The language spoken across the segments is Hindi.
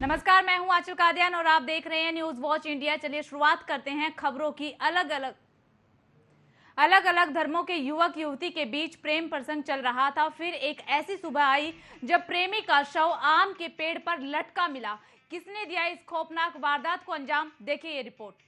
नमस्कार, मैं हूं आंचल कादियान और आप देख रहे हैं न्यूज वॉच इंडिया। चलिए शुरुआत करते हैं खबरों की। अलग अलग धर्मों के युवक युवती के बीच प्रेम प्रसंग चल रहा था। फिर एक ऐसी सुबह आई जब प्रेमी का शव आम के पेड़ पर लटका मिला। किसने दिया इस खौफनाक वारदात को अंजाम, देखिए ये रिपोर्ट।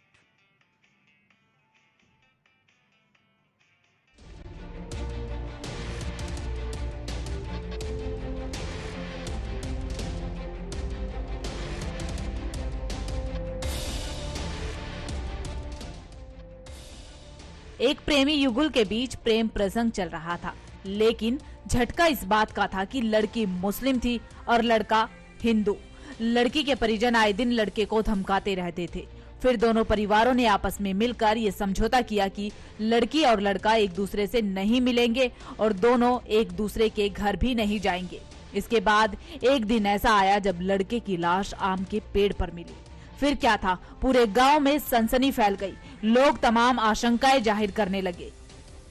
एक प्रेमी युगल के बीच प्रेम प्रसंग चल रहा था, लेकिन झटका इस बात का था कि लड़की मुस्लिम थी और लड़का हिंदू। लड़की के परिजन आए दिन लड़के को धमकाते रहते थे। फिर दोनों परिवारों ने आपस में मिलकर ये समझौता किया कि लड़की और लड़का एक दूसरे से नहीं मिलेंगे और दोनों एक दूसरे के घर भी नहीं जाएंगे। इसके बाद एक दिन ऐसा आया जब लड़के की लाश आम के पेड़ पर मिली। फिर क्या था, पूरे गांव में सनसनी फैल गई। लोग तमाम आशंकाएं जाहिर करने लगे।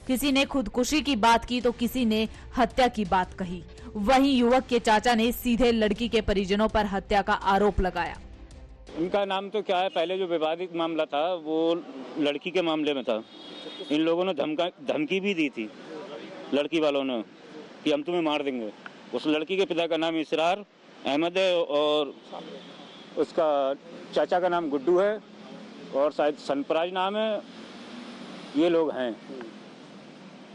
किसी ने खुदकुशी की बात की तो किसी ने हत्या की बात कही। वहीं युवक के चाचा ने सीधे लड़की के परिजनों पर हत्या का आरोप लगाया। इनका नाम तो क्या है, पहले जो विवादित मामला था वो लड़की के मामले में था। इन लोगों ने धमकी भी दी थी लड़की वालों ने कि हम तुम्हें मार देंगे। उस लड़की के पिता का नाम इसरार अहमद है और उसका चाचा का नाम गुड्डू है और शायद सनपराज नाम है। ये लोग हैं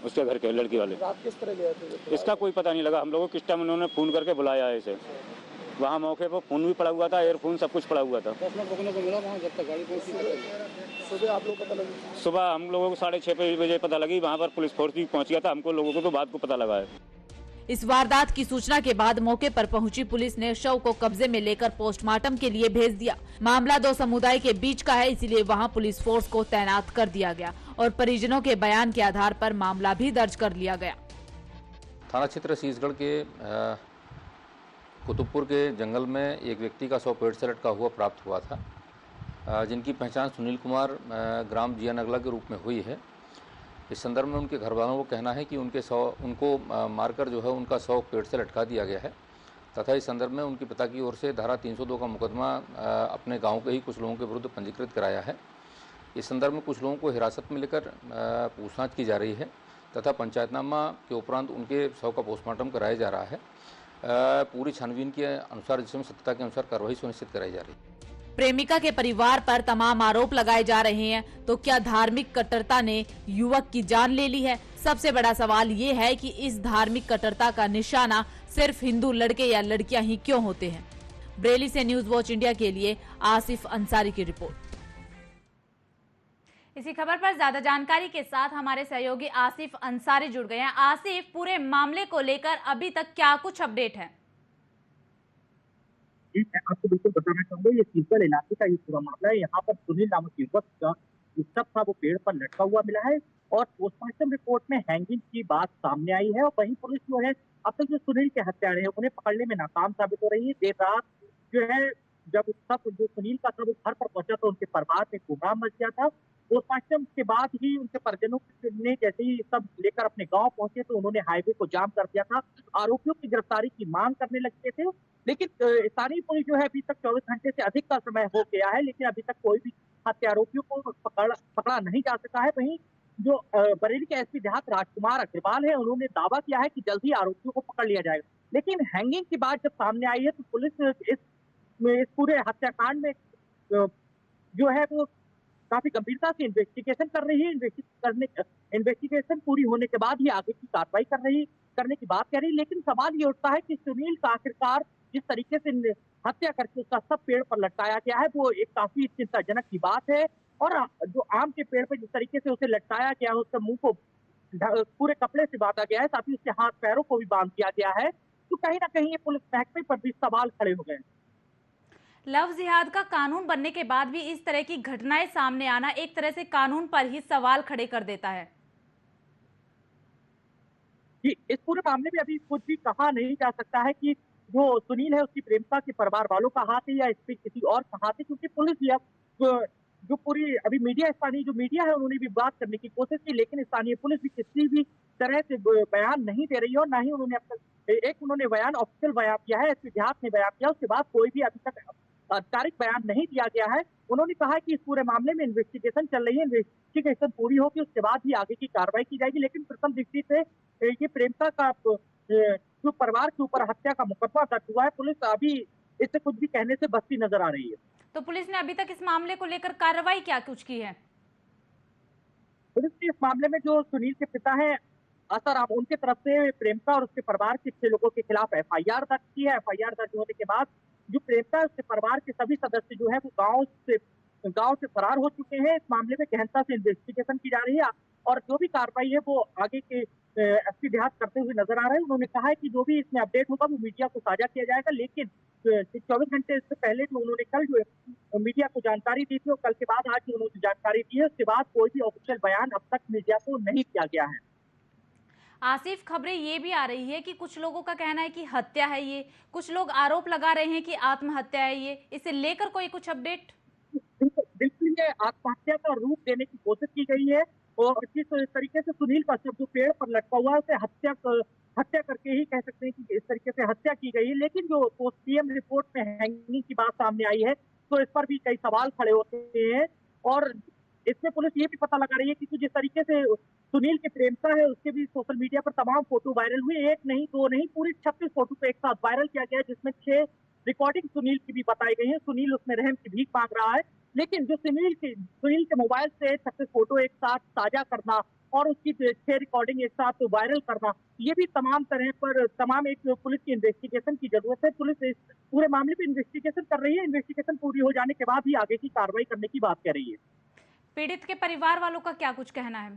उसके घर के लड़की वाले। रात किस तरह गया था? इसका कोई पता नहीं लगा। हम लोगों को किस टाइम उन्होंने फोन करके बुलाया है इसे। वहाँ मौके पर फोन भी पड़ा हुआ था, एयरफोन सब कुछ पड़ा हुआ था। रुकने को मिला वहाँ जब तक गाड़ी पहुंची। सुबह आप लोग पता लगा? सुबह हम लोगों को 6:30 बजे पता लगी। वहाँ पर पुलिस फोर्स भी पहुँच गया था। हमको लोगों को तो बात को पता लगा है। इस वारदात की सूचना के बाद मौके पर पहुंची पुलिस ने शव को कब्जे में लेकर पोस्टमार्टम के लिए भेज दिया। मामला दो समुदाय के बीच का है, इसीलिए वहां पुलिस फोर्स को तैनात कर दिया गया और परिजनों के बयान के आधार पर मामला भी दर्ज कर लिया गया। थाना क्षेत्र शीशगढ़ के कुतुबपुर के जंगल में एक व्यक्ति का शव पेड़ से लटका हुआ प्राप्त हुआ था, जिनकी पहचान सुनील कुमार ग्राम जिया नगला के रूप में हुई है। इस संदर्भ में उनके घर वालों को कहना है कि उनको मारकर जो है उनका शव पेड़ से लटका दिया गया है तथा इस संदर्भ में उनके पिता की ओर से धारा 302 का मुकदमा अपने गांव के ही कुछ लोगों के विरुद्ध पंजीकृत कराया है। इस संदर्भ में कुछ लोगों को हिरासत में लेकर पूछताछ की जा रही है तथा पंचायतनामा के उपरांत उनके शव का पोस्टमार्टम कराया जा रहा है। पूरी छानबीन के अनुसार जिसमें सत्यता के अनुसार कार्रवाई सुनिश्चित कराई जा रही है। प्रेमिका के परिवार पर तमाम आरोप लगाए जा रहे हैं, तो क्या धार्मिक कट्टरता ने युवक की जान ले ली है? सबसे बड़ा सवाल ये है कि इस धार्मिक कट्टरता का निशाना सिर्फ हिंदू लड़के या लड़कियां ही क्यों होते हैं? बरेली से न्यूज वॉच इंडिया के लिए आसिफ अंसारी की रिपोर्ट। इसी खबर पर ज्यादा जानकारी के साथ हमारे सहयोगी आसिफ अंसारी जुड़ गए हैं। आसिफ, पूरे मामले को लेकर अभी तक क्या कुछ अपडेट है? मैं आपको बिल्कुल बताना चाहूंगा, ये शीशगढ़ इलाके का ये पूरा मामला है। यहाँ पर सुनील नामक युवक का जो शव था वो पेड़ पर लटका हुआ मिला है और पोस्टमार्टम रिपोर्ट में हैंगिंग की बात सामने आई है। और वहीं पुलिस जो है अब तक जो सुनील के हत्यारे हैं उन्हें पकड़ने में नाकाम साबित हो रही है। देर रात जो है जब जो सुनील का था वो घर पर पहुंचा तो उनके परिवार में कोहराम मच गया था। पोस्टमार्टम के बाद ही उनके परिजनों ने जैसे ही सब लेकर अपने गांव पहुंचे तो उन्होंने हाईवे को जाम कर दिया था। आरोपियों की गिरफ्तारी की मांग करने लगे थे, लेकिन स्थानीय पुलिस जो है अभी तक 24 घंटे से अधिक का समय हो गया है, लेकिन अभी तक कोई भी हत्या आरोपियों को पकड़ा नहीं जा सका है। वहीं जो बरेली के एसपी देहात राजकुमार अग्रवाल है, उन्होंने दावा किया है कि जल्द ही आरोपियों को पकड़ लिया जाएगा। लेकिन हैंगिंग की बात जब सामने आई है तो पुलिस इस पूरे हत्याकांड में जो है वो काफी गंभीरता से इन्वेस्टिगेशन कर रही है। इन्वेस्टिगेशन पूरी होने के बाद ही आगे की कार्रवाई करने की बात कर रही है। लेकिन सवाल ये उठता है कि सुनील का आखिरकार जिस तरीके से हत्या करके उसका सब पेड़ पर लटकाया गया है वो एक काफी चिंताजनक की बात है। और जो आम के पेड़ पर जिस तरीके से उसे लटकाया गया है, उसके मुंह को पूरे कपड़े से बांधा गया है, साथ ही उसके हाथ पैरों को भी बांध दिया गया है, तो कहीं ना कहीं ये पुलिस महकमे पर भी सवाल खड़े हो गए। लव जिहाद का कानून बनने के बाद भी इस तरह की घटनाएं सामने आना एक तरह से कानून पर ही सवाल खड़े कर देता है। जी, इस पूरे मामले में अभी कुछ भी कहा नहीं जा सकता है कि जो सुनील है उसकी प्रेमिका के परिवार वालों का हाथ है या इस पे किसी और का हाथ है, क्योंकि पुलिस भी अब जो पूरी अभी स्थानीय जो मीडिया है उन्होंने भी बात करने की कोशिश की, लेकिन स्थानीय पुलिस भी किसी भी तरह से बयान नहीं दे रही है। और ना ही उन्होंने अब तक उन्होंने बयान ऑफिशियल बयान किया है, एसपी देहात ने बयान किया, उसके बाद कोई भी अभी तक आधिकारिक बयान नहीं दिया गया है। उन्होंने कहा है कि इस पूरे मामले में इन्वेस्टिगेशन चल रही है, इन्वेस्टिगेशन पूरी होगी उसके बाद ही आगे की कार्रवाई की जाएगी। लेकिन प्रथम दृष्टि से ये प्रेमका का जो परिवार के ऊपर हत्या का मुकदमा दर्ज हुआ है, पुलिस अभी इससे कुछ भी कहने से बचती नजर आ रही है। तो पुलिस ने अभी तक इस मामले को लेकर कार्रवाई क्या कुछ की है? पुलिस ने इस मामले में जो सुनील के पिता हैं आसाराम, उनके तरफ से प्रेमका और उसके परिवार के 6 लोगों के खिलाफ एफआईआर दर्ज की है। एफआईआर दर्ज होने के बाद जो प्रेमका उसके परिवार के सभी सदस्य जो है वो गांव से फरार हो चुके हैं। इस मामले में गहनता से इन्वेस्टिगेशन की जा रही है और जो भी कार्रवाई है वो आगे के एसपी देहात करते हुए नजर आ रहे हैं। उन्होंने कहा है कि जो भी इसमें अपडेट होगा वो मीडिया को साझा किया जाएगा। लेकिन 24 घंटे इससे पहले जो उन्होंने कल जो मीडिया को जानकारी दी थी और कल के बाद आज जो उन्होंने जानकारी दी है उसके बाद कोई भी ऑफिशियल बयान अब तक मीडिया को नहीं किया गया है। आसिफ, खबरें ये भी आ रही है कि कुछ लोगों का कहना है कि हत्या है ये, कुछ लोग आरोप लगा रहे हैं कि आत्महत्या है ये, इसे लेकर कोई कुछ अपडेट? बिल्कुल ये आत्महत्या का रूप देने की कोशिश की गई है और जिस तरीके से सुनील कश्यप जो पेड़ पर लटका हुआ है उसे हत्या करके ही कह सकते हैं कि इस तरीके से हत्या की गई है। लेकिन जो पोस्टमार्टम रिपोर्ट में हैंगिंग की बात सामने आई है तो इस पर भी कई सवाल खड़े होते हैं और इसमें पुलिस ये भी पता लगा रही है कि जिस तरीके से सुनील के प्रेमका है उसके भी सोशल मीडिया पर तमाम फोटो वायरल हुए, एक नहीं दो नहीं पूरी 36 फोटो को एक साथ वायरल किया गया, जिसमें 6 रिकॉर्डिंग सुनील की भी बताई गई है। सुनील उसमें रहम की भीख मांग रहा है, लेकिन जो सुनील के मोबाइल से 36 फोटो एक साथ साझा करना और उसकी 6 रिकॉर्डिंग एक साथ वायरल करना, ये भी तमाम एक पुलिस की इन्वेस्टिगेशन की जरूरत है। पुलिस इस पूरे मामले पर इन्वेस्टिगेशन कर रही है। इन्वेस्टिगेशन पूरी हो जाने के बाद ही आगे की कार्रवाई करने की बात कह रही है। पीड़ित के परिवार वालों का क्या कुछ कहना है?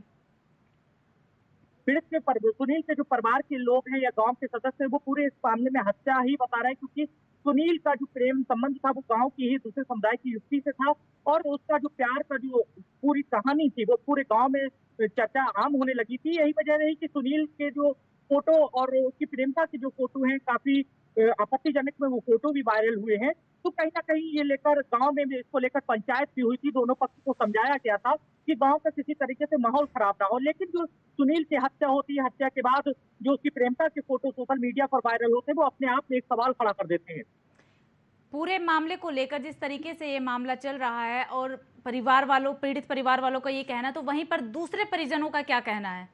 पीड़ित के सुनील के जो परिवार के लोग हैं या गांव के सदस्य हैं वो पूरे इस मामले में हत्या ही बता रहे हैं, क्योंकि सुनील का जो प्रेम संबंध था वो गांव की ही दूसरे समुदाय की युवती से था और उसका जो प्यार का जो पूरी कहानी थी वो पूरे गांव में चर्चा आम होने लगी थी। यही वजह रही कि सुनील के जो फोटो और उसकी प्रेमिका के जो फोटो हैं काफी आपत्तिजनक में वो फोटो भी वायरल हुए हैं। तो कहीं ना कहीं ये लेकर गांव में भी इसको लेकर पंचायत भी हुई थी, दोनों पक्ष को समझाया गया था कि गांव का किसी तरीके से माहौल खराब ना हो। लेकिन जो सुनील की हत्या होती है, हत्या के बाद जो उसकी प्रेमिका के फोटो सोशल मीडिया पर वायरल होते हैं वो अपने आप में एक सवाल खड़ा कर देते हैं। पूरे मामले को लेकर जिस तरीके से ये मामला चल रहा है और पीड़ित परिवार वालों का ये कहना, तो वहीं पर दूसरे परिजनों का क्या कहना है?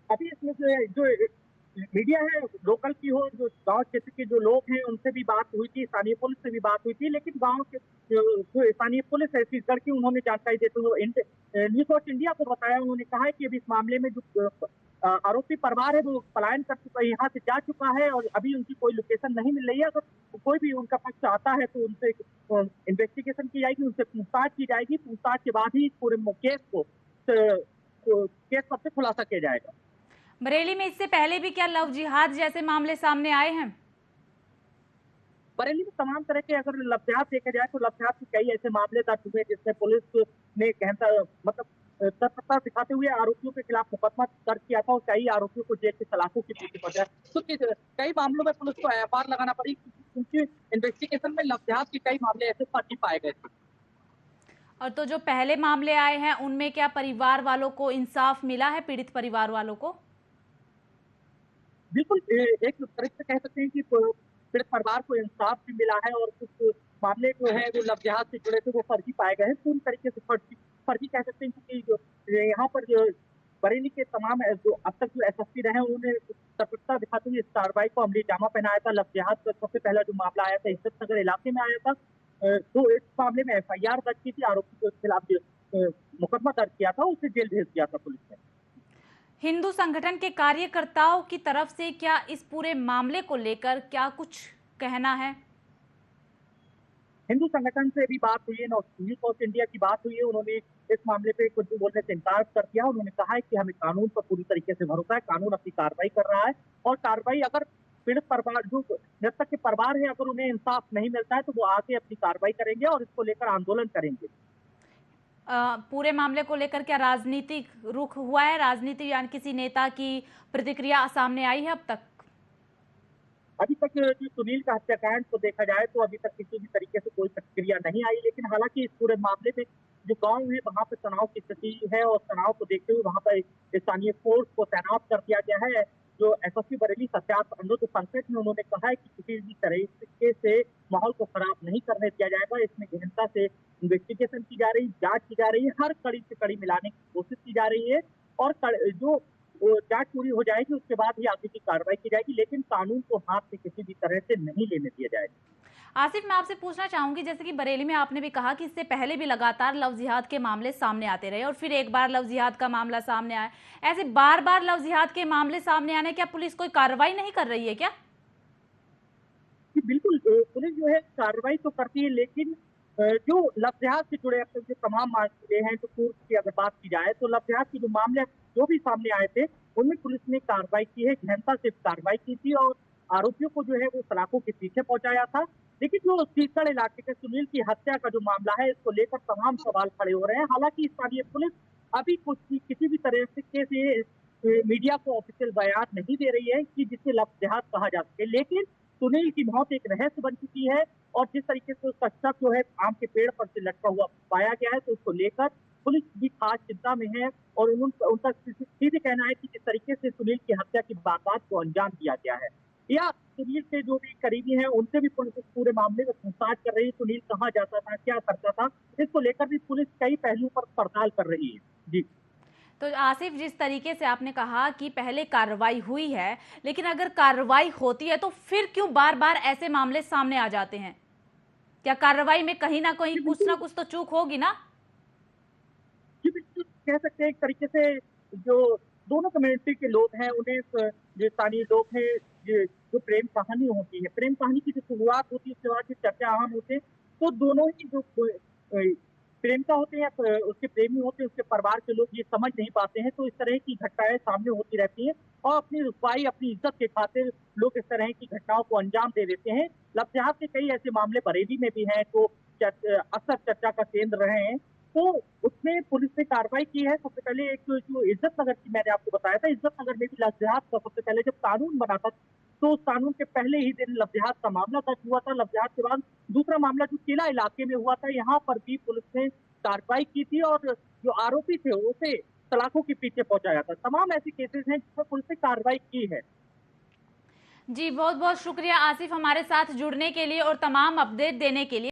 अभी इसमें जो मीडिया है लोकल की हो, जो गांव क्षेत्र के जो लोग हैं उनसे भी बात हुई थी, स्थानीय पुलिस से भी बात हुई थी, लेकिन गांव के जो स्थानीय पुलिस है छत्तीसगढ़ की, उन्होंने जानकारी देते हुए न्यूज वॉच इंडिया को बताया। उन्होंने कहा है कि अभी इस मामले में जो आरोपी परिवार है वो पलायन कर चुका है, यहाँ से जा चुका है और अभी उनकी कोई लोकेशन नहीं मिल रही है। अगर कोई भी उनका पक्ष आता है तो उनसे इन्वेस्टिगेशन की जाएगी, उनसे पूछताछ की जाएगी। पूछताछ के बाद ही पूरे केस पर से खुलासा किया जाएगा। बरेली में इससे पहले भी क्या लव जिहाद जैसे मामले सामने आए हैं? बरेली में तमाम तरह के अगर लव जिहाद देखा जाए तो लव जिहाद के कई ऐसे मामले दर्ज हुए जिसमें पुलिस ने तत्परता दिखाते हुए आरोपियों के खिलाफ मुकदमा दर्ज किया था और कई आरोपियों को जेल के सलाखों की पीछे पड़ा। तो कई मामलों में पुलिस को एफआईआर लगाना पड़ी क्योंकि इन्वेस्टिगेशन में लव जिहाद के कई मामले ऐसे फर्जी पाए गए थे। और तो जो पहले मामले आए हैं उनमें क्या परिवार वालों को इंसाफ मिला है, पीड़ित परिवार वालों को? बिल्कुल, एक तरह से कह सकते हैं कि पीड़ित परिवार को इंसाफ भी मिला है और कुछ मामले जो है वो लव जिहाद से जुड़े थे वो फर्जी पाए गए हैं, पूरी तरीके से फर्जी कह सकते हैं। क्योंकि जो यहाँ पर जो बरेली के तमाम जो अब तक जो एसएसपी रहे उन्होंने तत्परता दिखाते हुए इस कार्रवाई को अमली जामा पहनाया था। लव जिहाद का सबसे पहला जो मामला आया था इज्जत नगर इलाके में आया था, तो इस मामले में एफआईआर दर्ज की थी, आरोपी के खिलाफ मुकदमा दर्ज किया था, उसे जेल भेज दिया था पुलिस ने। हिंदू संगठन के कार्यकर्ताओं की तरफ से क्या इस पूरे मामले को लेकर क्या कुछ कहना है? हिंदू संगठन से भी बात हुई है, न्यूज वॉच इंडिया की बात हुई है। उन्होंने इस मामले पे कुछ बोलने से इनकार कर दिया। उन्होंने कहा है कि हमें कानून पर पूरी तरीके से भरोसा है, कानून अपनी कार्रवाई कर रहा है और कार्रवाई अगर पीड़ित परिवार जो मृतक के परिवार है अगर उन्हें इंसाफ नहीं मिलता है तो वो आगे अपनी कार्रवाई करेंगे और इसको लेकर आंदोलन करेंगे। पूरे मामले को लेकर क्या राजनीतिक रुख हुआ है? राजनीति यानी किसी नेता की प्रतिक्रिया सामने आई है अब तक? अभी तक जो सुनील का हत्याकांड को देखा जाए तो अभी तक किसी भी तरीके से कोई प्रतिक्रिया नहीं आई, लेकिन हालांकि इस पूरे मामले में जो गांव है वहां पर तनाव की स्थिति है और तनाव को देखते हुए वहां पर स्थानीय फोर्स को तैनात कर दिया गया है। जो एसएसपी बरेली सत्यार्थ अनुरुद्ध संकट में उन्होंने कहा है कि किसी भी तरीके से माहौल को खराब नहीं करने दिया जाएगा। इसमें गहनता से इन्वेस्टिगेशन की जा रही, जांच की जा रही है, हर कड़ी से कड़ी मिलाने की कोशिश की जा रही है और जो जांच पूरी हो जाएगी उसके बाद ही आगे की कार्रवाई की जाएगी, लेकिन कानून को हाथ से किसी भी तरह से नहीं लेने दिया जाएगा। आसिफ, मैं आपसे पूछना चाहूंगी, जैसे कि बरेली में आपने भी कहा कि इससे पहले भी लगातार लव जिहाद के मामले सामने आते रहे और फिर एक बार लव जिहाद का मामला सामने आया, ऐसे बार बार लव जिहाद के मामले सामने आने, क्या पुलिस कोई कार्रवाई नहीं कर रही है क्या? बिल्कुल, पुलिस जो है कार्रवाई तो करती है, लेकिन जो लव जिहाद से जुड़े अब तक जो तमाम मामले हैं, तो पूर्व की अगर बात की जाए तो लव जिहाद के जो मामले जो भी सामने आए थे उनमें पुलिस ने कार्रवाई की है, गहनता से कार्रवाई की थी और आरोपियों को जो है वो सलाखों के पीछे पहुंचाया था। लेकिन जो सीसगढ़ इलाके के सुनील की हत्या का जो मामला है, इसको लेकर तमाम सवाल खड़े हो रहे हैं। हालांकि स्थानीय पुलिस अभी किसी भी तरह से मीडिया को ऑफिशियल बयान नहीं दे रही है कि जिसे लव जिहाद कहा जा सके, लेकिन सुनील की मौत एक रहस्य बन चुकी है और जिस तरीके से उसका शव जो है आम के पेड़ पर से लटका हुआ पाया गया है, तो उसको लेकर पुलिस भी खास चिंता में है और उनका सीधे कहना है कि जिस तरीके से सुनील की हत्या की वारदात को अंजाम दिया गया है या सुनील के जो भी करीबी हैं उनसे भी पुलिस इस पूरे मामले में पूछताछ कर रही है। सुनील कहाँ जाता था, क्या करता था, इसको लेकर भी पुलिस कई पहलुओं पर पड़ताल कर रही है। जी तो आसिफ, जिस तरीके से आपने कहा कि पहले कार्रवाई हुई है, लेकिन अगर कार्रवाई होती है तो फिर क्यों बार बार ऐसे मामले सामने आ जाते हैं? क्या कार्रवाई में कहीं ना कहीं कुछ ना कुछ तो चूक होगी ना? जी बिल्कुल, कह सकते हैं एक तरीके से जो दोनों कम्युनिटी के लोग हैं उन्हें जो स्थानीय लोग हैं, जो प्रेम कहानी होती है, प्रेम कहानी की जो शुरुआत होती है उसके बाद जो चर्चा आम होते हैं, तो दोनों ही जो प्रेमिका होते हैं या उसके प्रेमी होते हैं, उसके परिवार के लोग ये समझ नहीं पाते हैं, तो इस तरह की घटनाएं सामने होती रहती हैं और अपनी रुसवाई, अपनी इज्जत के खातिर लोग इस तरह की घटनाओं को अंजाम दे देते हैं। लव जिहाद के कई ऐसे मामले बरेली में भी हैं तो अक्सर चर्चा का केंद्र रहे हैं, तो उसमें पुलिस ने कार्रवाई की है। सबसे पहले एक जो इज्जत नगर की मैंने आपको बताया था, इज्जत नगर में भी लव जिहाद का सबसे पहले जब कानून बना था तो उस कानून के पहले ही दिन लव जिहाद का मामला दर्ज हुआ था। लव जिहाद के बाद दूसरा मामला जो किला इलाके में हुआ था, यहाँ पर भी पुलिस ने कार्रवाई की थी और जो आरोपी थे उसे सलाखों के पीछे पहुंचाया था। तमाम ऐसे केसेस हैं जिसमें पुलिस ने कार्रवाई की है। जी, बहुत बहुत शुक्रिया आसिफ हमारे साथ जुड़ने के लिए और तमाम अपडेट देने के लिए।